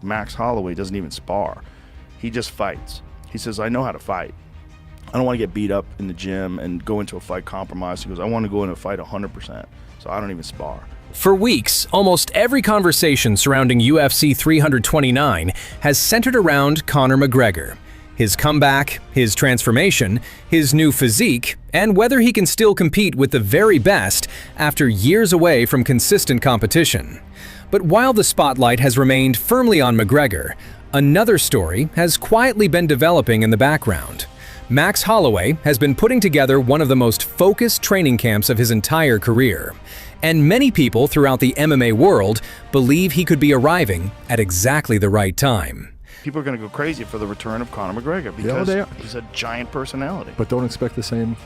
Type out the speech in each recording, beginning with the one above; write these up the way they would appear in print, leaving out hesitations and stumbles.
Max Holloway doesn't even spar. He just fights. He says, I know how to fight. I don't want to get beat up in the gym and go into a fight compromised. He goes, I want to go into a fight 100%, so I don't even spar. For weeks, almost every conversation surrounding UFC 329 has centered around Conor McGregor. His comeback, his transformation, his new physique, and whether he can still compete with the very best after years away from consistent competition. But while the spotlight has remained firmly on McGregor, another story has quietly been developing in the background. Max Holloway has been putting together one of the most focused training camps of his entire career. And many people throughout the MMA world believe he could be arriving at exactly the right time. People are going to go crazy for the return of Conor McGregor because he's a giant personality. But don't expect the same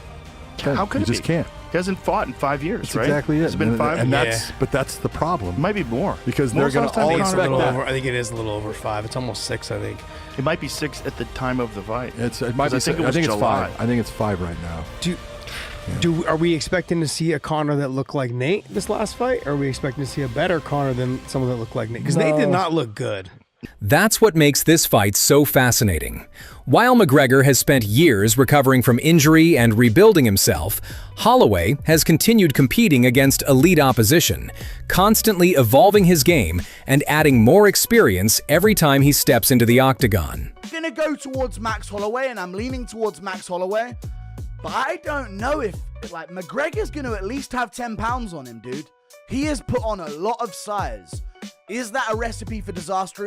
thing. How could you just can't. He hasn't fought in 5 years, That's right? exactly it. It's been 5 years. But that's the problem. It might be more. Because they're going to all expect that. I think it is a little over 5. It's almost 6, I think. It might be 6 at the time of the fight. It might be. I think it's 5. I think it's 5 right now. Are we expecting to see a Conor that looked like Nate this last fight? Or are we expecting to see a better Conor than someone that looked like Nate? Because Nate did not look good. That's what makes this fight so fascinating. While McGregor has spent years recovering from injury and rebuilding himself, Holloway has continued competing against elite opposition, constantly evolving his game and adding more experience every time he steps into the octagon. I'm gonna go towards Max Holloway, and I'm leaning towards Max Holloway, but I don't know if McGregor's gonna at least have 10 pounds on him, dude. He has put on a lot of size. Is that a recipe for disaster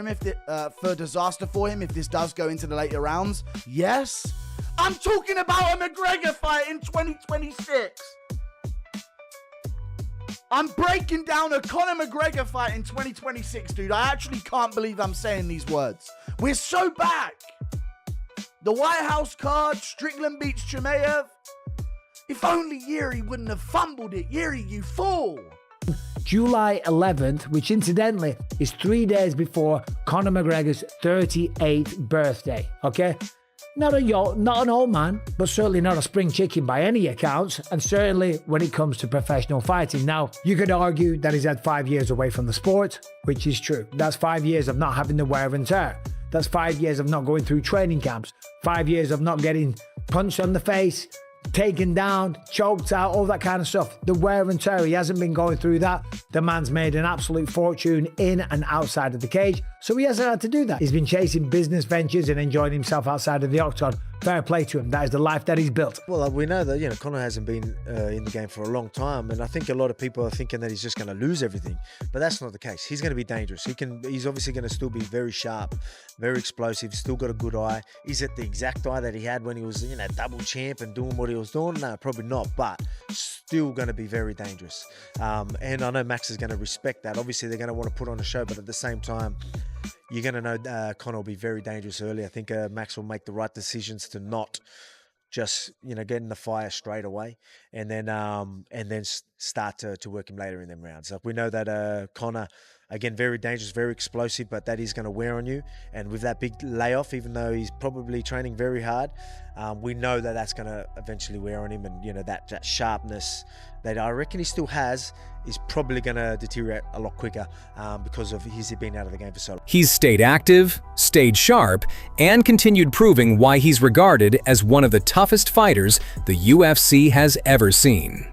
for him if this does go into the later rounds? Yes. I'm talking about a McGregor fight in 2026. I'm breaking down a Conor McGregor fight in 2026, dude. I actually can't believe I'm saying these words. We're so back. The White House card, Strickland beats Chimaev. If only Yuri wouldn't have fumbled it. Yuri, you fool. July 11th, which incidentally is 3 days before Conor McGregor's 38th birthday, okay? Not an old man, but certainly not a spring chicken by any accounts, and certainly when it comes to professional fighting. Now, you could argue that he's had 5 years away from the sport, which is true. That's 5 years of not having the wear and tear. That's 5 years of not going through training camps, 5 years of not getting punched on the face, taken down, choked out, all that kind of stuff. The wear and tear, he hasn't been going through that. The man's made an absolute fortune in and outside of the cage, so he hasn't had to do that. He's been chasing business ventures and enjoying himself outside of the octagon. Fair play to him. That is the life that he's built. Well, we know that Conor hasn't been in the game for a long time, and I think a lot of people are thinking that he's just going to lose everything, but that's not the case. He's going to be dangerous. He's obviously going to still be very sharp, very explosive. Still got a good eye. Is it the exact eye that he had when he was double champ and doing what he was doing? No, probably not, but still going to be very dangerous. And I know Max is going to respect that. Obviously, they're going to want to put on a show, but at the same time, you're going to know Conor will be very dangerous early. I think Max will make the right decisions to not just get in the fire straight away, and then start to work him later in them rounds. Like we know that Conor, again, very dangerous, very explosive, but that is going to wear on you. And with that big layoff, even though he's probably training very hard, we know that that's going to eventually wear on him. And that sharpness that I reckon he still has is probably going to deteriorate a lot quicker because of his being out of the game for so long. He's stayed active, stayed sharp, and continued proving why he's regarded as one of the toughest fighters the UFC has ever seen.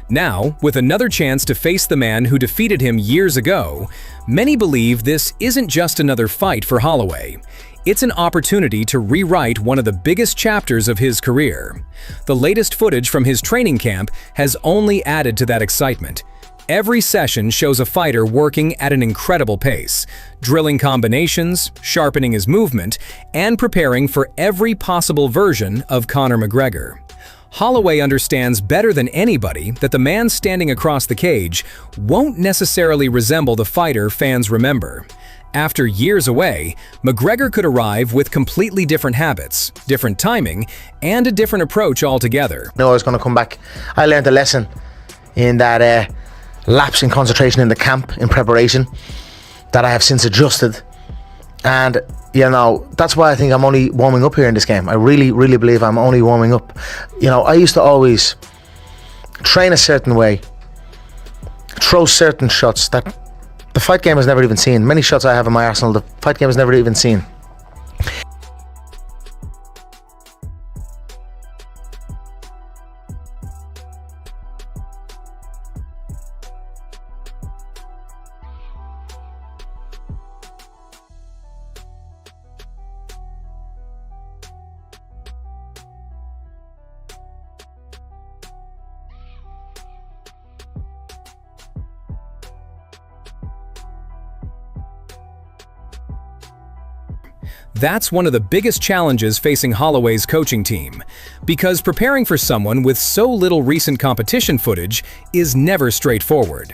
Now, with another chance to face the man who defeated him years ago, many believe this isn't just another fight for Holloway. It's an opportunity to rewrite one of the biggest chapters of his career. The latest footage from his training camp has only added to that excitement. Every session shows a fighter working at an incredible pace, drilling combinations, sharpening his movement, and preparing for every possible version of Conor McGregor. Holloway understands better than anybody that the man standing across the cage won't necessarily resemble the fighter fans remember. After years away, McGregor could arrive with completely different habits, different timing, and a different approach altogether. I was going to come back. I learned a lesson in that lapse in concentration in the camp in preparation that I have since adjusted, and that's why I think I'm only warming up here in this game. I really believe I'm only warming up. I used to always train a certain way, throw certain shots that The fight game is never even seen. Many shots I have in my arsenal, the fight game is never even seen. That's one of the biggest challenges facing Holloway's coaching team, because preparing for someone with so little recent competition footage is never straightforward.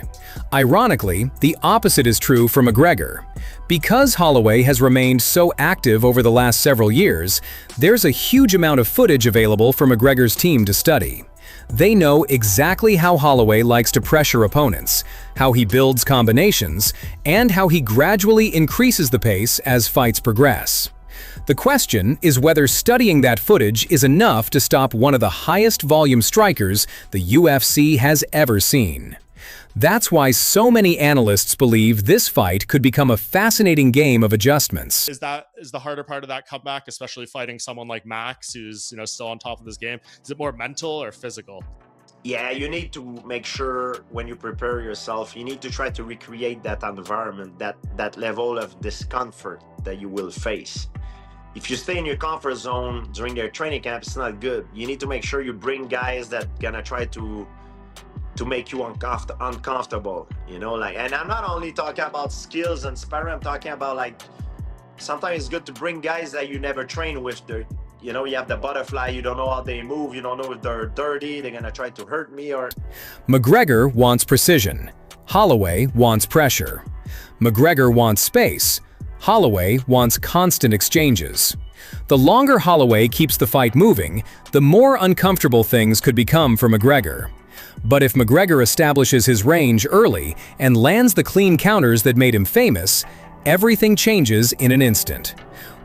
Ironically, the opposite is true for McGregor. Because Holloway has remained so active over the last several years, there's a huge amount of footage available for McGregor's team to study. They know exactly how Holloway likes to pressure opponents, how he builds combinations, and how he gradually increases the pace as fights progress. The question is whether studying that footage is enough to stop one of the highest volume strikers the UFC has ever seen. That's why so many analysts believe this fight could become a fascinating game of adjustments. Is the harder part of that comeback, especially fighting someone like Max, who's still on top of this game? Is it more mental or physical? Yeah, you need to make sure when you prepare yourself, you need to try to recreate that environment, that level of discomfort that you will face. If you stay in your comfort zone during their training camp, it's not good. You need to make sure you bring guys that gonna try to make you uncomfortable, and I'm not only talking about skills and sparring, I'm talking about sometimes it's good to bring guys that you never train with. You have the butterfly, you don't know how they move, you don't know if they're dirty, they're gonna try to hurt me or... McGregor wants precision. Holloway wants pressure. McGregor wants space. Holloway wants constant exchanges. The longer Holloway keeps the fight moving, the more uncomfortable things could become for McGregor. But if McGregor establishes his range early and lands the clean counters that made him famous, everything changes in an instant.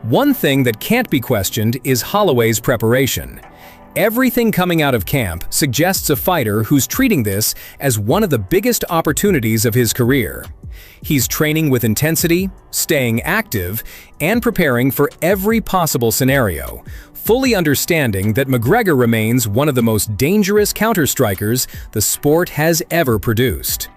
One thing that can't be questioned is Holloway's preparation. Everything coming out of camp suggests a fighter who's treating this as one of the biggest opportunities of his career. He's training with intensity, staying active, and preparing for every possible scenario, fully understanding that McGregor remains one of the most dangerous counter-strikers the sport has ever produced.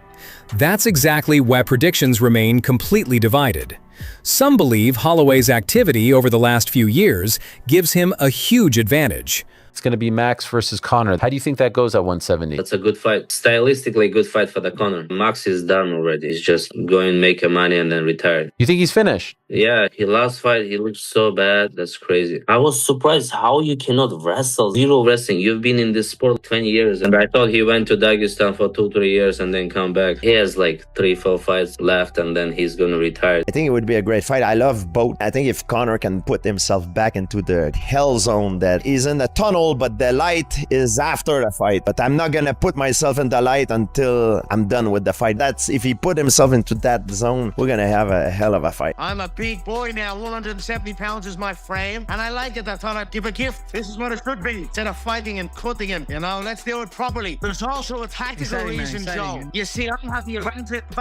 That's exactly why predictions remain completely divided. Some believe Holloway's activity over the last few years gives him a huge advantage. It's going to be Max versus Conor. How do you think that goes at 170? That's a good fight. Stylistically, good fight for the Conor. Max is done already. He's just going make a money and then retire. You think he's finished? Yeah, his last fight, he looked so bad. That's crazy. I was surprised how you cannot wrestle. Zero wrestling. You've been in this sport 20 years. And I thought he went to Dagestan for 2-3 years and then come back. He has 3-4 fights left and then he's going to retire. I think it would be a great fight. I love both. I think if Conor can put himself back into the hell zone that is in the tunnel, but the light is after the fight. But I'm not going to put myself in the light until I'm done with the fight. That's if he put himself into that zone, we're going to have a hell of a fight. I'm a big boy now. 170 pounds is my frame. And I like it. I thought I'd give a gift. This is what it should be. Instead of fighting and cutting him, let's do it properly. There's also a tactical reason, Joe. You see, I have the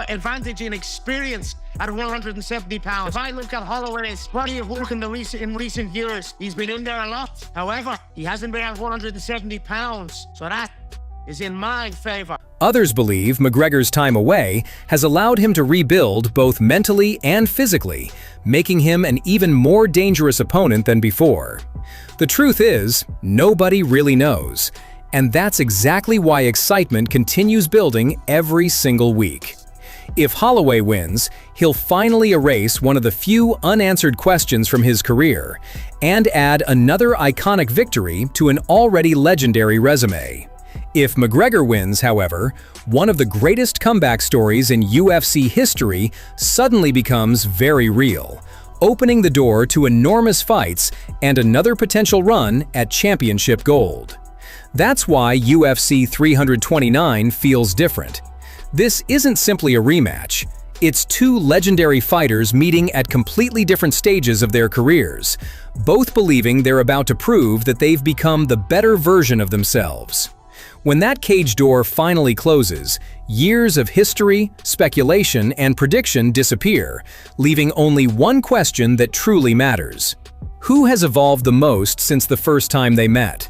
advantage in experience at 170 pounds. If I look at Holloway's body of work in recent years, he's been in there a lot. However, he hasn't been at 170 pounds. So that is in my favor. Others believe McGregor's time away has allowed him to rebuild both mentally and physically, making him an even more dangerous opponent than before. The truth is, nobody really knows. And that's exactly why excitement continues building every single week. If Holloway wins, he'll finally erase one of the few unanswered questions from his career and add another iconic victory to an already legendary resume. If McGregor wins, however, one of the greatest comeback stories in UFC history suddenly becomes very real, opening the door to enormous fights and another potential run at championship gold. That's why UFC 329 feels different. This isn't simply a rematch. It's two legendary fighters meeting at completely different stages of their careers, both believing they're about to prove that they've become the better version of themselves. When that cage door finally closes, years of history, speculation, and prediction disappear, leaving only one question that truly matters. Who has evolved the most since the first time they met?